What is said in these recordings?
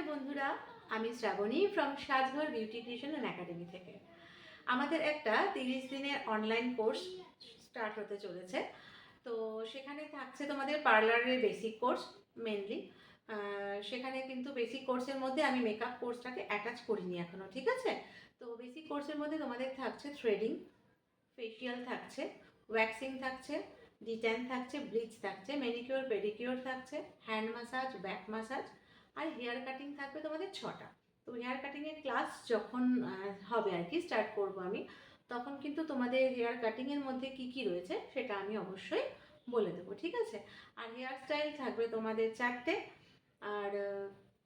বন্ধুরা, আমি Shrabani from Sajghar beauty creation and academy থেকে। আমাদের একটা 30 দিনের অনলাইন কোর্স স্টার্ট হতে চলেছে। তো সেখানে থাকছে তোমাদের পার্লারের বেসিক কোর্স মেনলি। সেখানে কিন্তু বেসিক কোর্সের মধ্যে আমি মেকআপ কোর্সটাকে অ্যাটাচ করিনি এখনও, ঠিক আছে? তো বেসিক কোর্সের মধ্যে তোমাদের থাকছে থ্রেডিং, ফেশিয়াল থাকছে, ওয়্যাক্সিং থাকছে, ডিট্যান থাকছে, ব্লিচ থাকছে, ম্যানিকিওর পেডিকিওর থাকছে, হ্যান্ড ম্যাসাজ, ব্যাক ম্যাসাজ, আর হেয়ার কাটিং থাকবে তোমাদের 6টা। তো হেয়ার কাটিংয়ের ক্লাস যখন হবে আর কি, স্টার্ট করবো আমি, তখন কিন্তু তোমাদের হেয়ার কাটিংয়ের মধ্যে কি কি রয়েছে সেটা আমি অবশ্যই বলে দেবো, ঠিক আছে? আর হেয়ার স্টাইল থাকবে তোমাদের 4টে। আর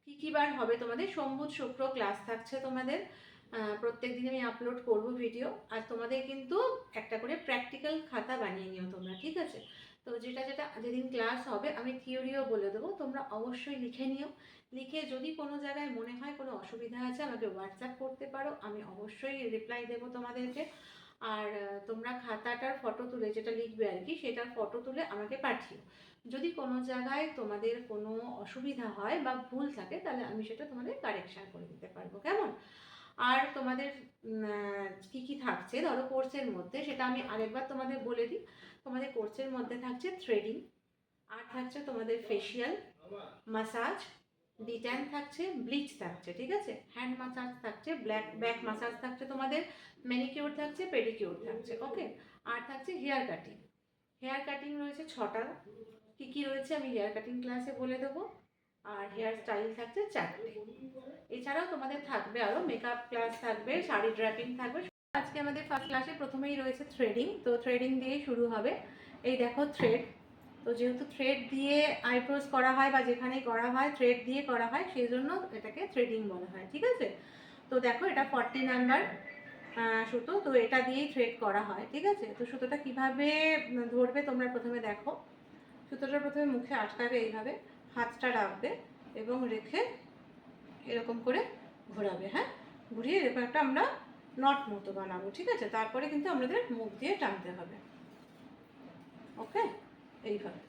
কী কী বার হবে তোমাদের, সোম বুধ শুক্র ক্লাস থাকছে তোমাদের। প্রত্যেক দিন আমি আপলোড করব ভিডিও। আর তোমাদের কিন্তু একটা করে প্র্যাকটিক্যাল খাতা বানিয়ে নিও তোমরা, ঠিক আছে? তো যেটা যেটা যেদিন ক্লাস হবে আমি থিওরিও বলে দেবো, তোমরা অবশ্যই লিখে নিও। লিখে যদি কোনো জায়গায় মনে হয় কোনো অসুবিধা আছে আমাকে হোয়াটসঅ্যাপ করতে পারো, আমি অবশ্যই রিপ্লাই দেবো তোমাদেরকে। আর তোমরা খাতাটার ফটো তুলে, যেটা লিখবে আর কি, সেটার ফটো তুলে আমাকে পাঠিও। যদি কোনো জায়গায় তোমাদের কোনো অসুবিধা হয় বা ভুল থাকে তাহলে আমি সেটা তোমাদের কারেকশান করে দিতে পারবো, কেমন? আর তোমাদের কি কি থাকছে ধরো কোর্সের মধ্যে, সেটা আমি আরেকবার তোমাদের বলে দিই। তোমাদের কোর্সের মধ্যে থাকছে থ্রেডিং, আর থাকছে তোমাদের ফেশিয়াল, মাসাজ, ডিট্যান থাকছে, ব্লিচ থাকছে, ঠিক আছে? হ্যান্ড মাসাজ থাকছে, ব্যাক মাসাজ থাকছে, তোমাদের ম্যানিকিওর থাকছে, পেডিকিওর থাকছে, ওকে? আর থাকছে হেয়ার কাটিং। হেয়ার কাটিং রয়েছে 6টা। কী কী রয়েছে আমি হেয়ার কাটিং ক্লাসে বলে দেবো। আর হেয়ার স্টাইল থাকছে 4টে। এছাড়াও তোমাদের থাকবে আরও মেকআপ ক্লাস থাকবে, শাড়ি ড্র্যাপিং থাকবে। আজকে আমাদের ফার্স্ট ক্লাসে প্রথমেই রয়েছে থ্রেডিং। তো থ্রেডিং দিয়েই শুরু হবে। এই দেখো থ্রেড। তো যেহেতু থ্রেড দিয়ে আইব্রোজ করা হয় বা যেখানেই করা হয় থ্রেড দিয়ে করা হয়, সেই জন্য এটাকে থ্রেডিং বলা হয়, ঠিক আছে? তো দেখো এটা 40 নাম্বার সুতো। তো এটা দিয়েই থ্রেড করা হয়, ঠিক আছে? তো সুতোটা কীভাবে ধরবে তোমরা প্রথমে দেখো। সুতোটা প্রথমে মুখে আটকাবে এইভাবে, হাতটা রাখবে এবং রেখে এরকম করে ঘোরাবে, হ্যাঁ? ঘুরিয়ে এরকম একটা আমরা নট মতো বানাবো, ঠিক আছে? তারপরে কিন্তু আমাদের মুখ দিয়ে টানতে হবে, ওকে? এইভাবে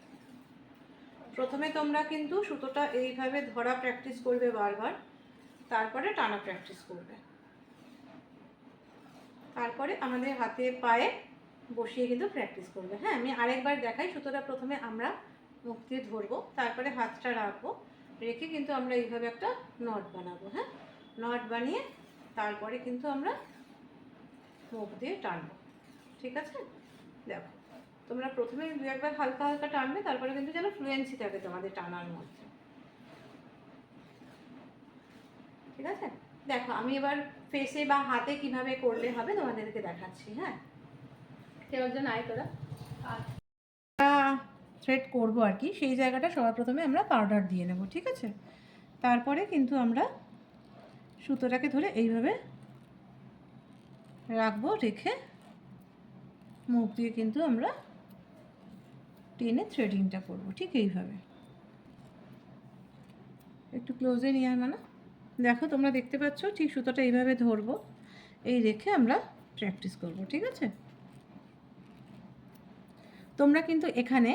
প্রথমে তোমরা কিন্তু সুতোটা এইভাবে ধরা প্র্যাকটিস করবে বারবার, তারপরে টানা প্র্যাকটিস করবে, তারপরে আমাদের হাতে পায়ে বসিয়ে কিন্তু প্র্যাকটিস করবে। হ্যাঁ, আমি আরেকবার দেখাই। সুতোটা প্রথমে আমরা মুখ দিয়ে ধরবো, তারপরে হাতটা রাখবো, রেখে কিন্তু আমরা এইভাবে একটা নট বানাবো। হ্যাঁ, নট বানিয়ে তারপরে কিন্তু আমরা মুখ দিয়ে টানবো, ঠিক আছে? দেখো তোমরা প্রথমে দু একবার হালকা হালকা টানবে, তারপরে কিন্তু যেন ফ্লুয়েন্সি থাকে তোমাদের টানার মধ্যে, ঠিক আছে? দেখো আমি এবার ফেসে বা হাতে কিভাবে করলে হবে তোমাদেরকে দেখাচ্ছি। হ্যাঁ, কেউ একজন আয় তোরা। থ্রেড করবো আর কি, সেই জায়গাটা সবার প্রথমে আমরা পাউডার দিয়ে নেব, ঠিক আছে? তারপরে কিন্তু আমরা সুতোটাকে ধরে এইভাবে রাখবো, রেখে মুখ দিয়ে কিন্তু আমরা টেনে থ্রেডিংটা করব, ঠিক এইভাবে। একটু ক্লোজে নিয়ে আয় মানে। দেখো তোমরা দেখতে পাচ্ছ, ঠিক সুতোটা এইভাবে ধরবো, এই রেখে আমরা প্র্যাকটিস করব, ঠিক আছে? তোমরা কিন্তু এখানে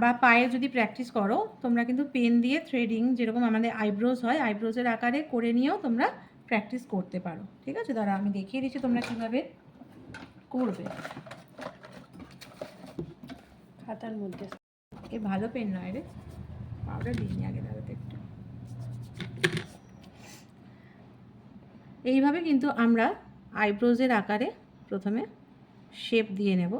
বা পায়ে যদি প্র্যাকটিস করো, তোমরা কিন্তু পেন দিয়ে থ্রেডিং যেরকম আমাদের আইব্রোজ হয়, আইব্রোজের আকারে করে নিয়েও তোমরা প্র্যাকটিস করতে পারো, ঠিক আছে? দাঁড়া আমি দেখিয়ে দিচ্ছি তোমরা কীভাবে করবে। খাতার মধ্যে এ ভালো পেন নয় রে, পাউডার দিইনি আগে, দাঁড়াতে একটু। এইভাবে কিন্তু আমরা আইব্রোজের আকারে প্রথমে শেপ দিয়ে নেব।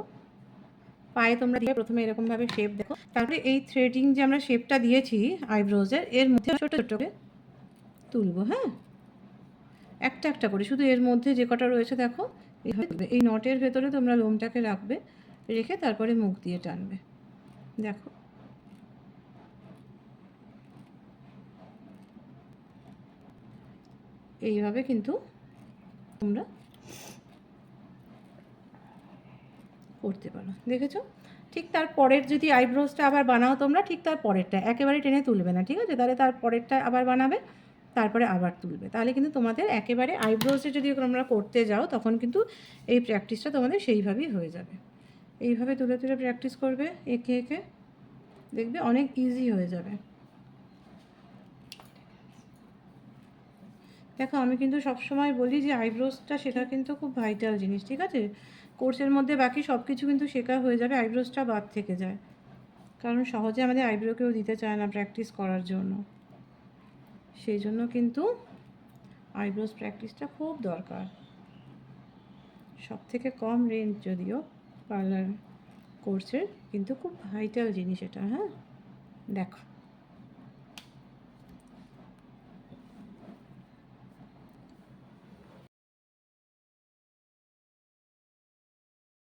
পায়ে তোমরা দিয়ে প্রথমে এরকমভাবে শেপ দেখো, তারপরে এই থ্রেডিং যে আমরা শেপটা দিয়েছি আইব্রোজের, এর মধ্যে ছোটো ছোটো করে তুলবো। হ্যাঁ, একটা একটা করে, শুধু এর মধ্যে যে কটা রয়েছে দেখো এইভাবে, এই নটের ভেতরে তোমরা লোমটাকে রাখবে, রেখে তারপরে মুখ দিয়ে টানবে। দেখো এইভাবে কিন্তু তোমরা করতে পারো, দেখেছো? ঠিক তার পরের যদি আইব্রোজটা আবার বানাও তোমরা, ঠিক তার পরেরটা একেবারে টেনে তুলবে না, ঠিক আছে? তাহলে তার পরেরটা আবার বানাবে, তারপরে আবার তুলবে, তাহলে কিন্তু তোমাদের একেবারে আইব্রোজে যদি তোমরা করতে যাও তখন কিন্তু এই প্র্যাকটিসটা তোমাদের সেইভাবেই হয়ে যাবে। এইভাবে তুলে তুলে প্র্যাকটিস করবে, এঁকে এঁকে, দেখবে অনেক ইজি হয়ে যাবে। দেখো আমি কিন্তু সবসময় বলি যে আইব্রোসটা শেখা কিন্তু খুব ভাইটাল জিনিস, ঠিক আছে? কোর্সের মধ্যে বাকি সব কিছু কিন্তু শেখা হয়ে যাবে, আইব্রোসটা বাদ থেকে যায়, কারণ সহজে আমাদের আইব্রো কেউ দিতে চায় না প্র্যাকটিস করার জন্য। সেই জন্য কিন্তু আইব্রোস প্র্যাকটিসটা খুব দরকার। সব থেকে কম রেঞ্জ যদিও পার্লার কোর্সের, কিন্তু খুব ভাইটাল জিনিস এটা। হ্যাঁ, দেখো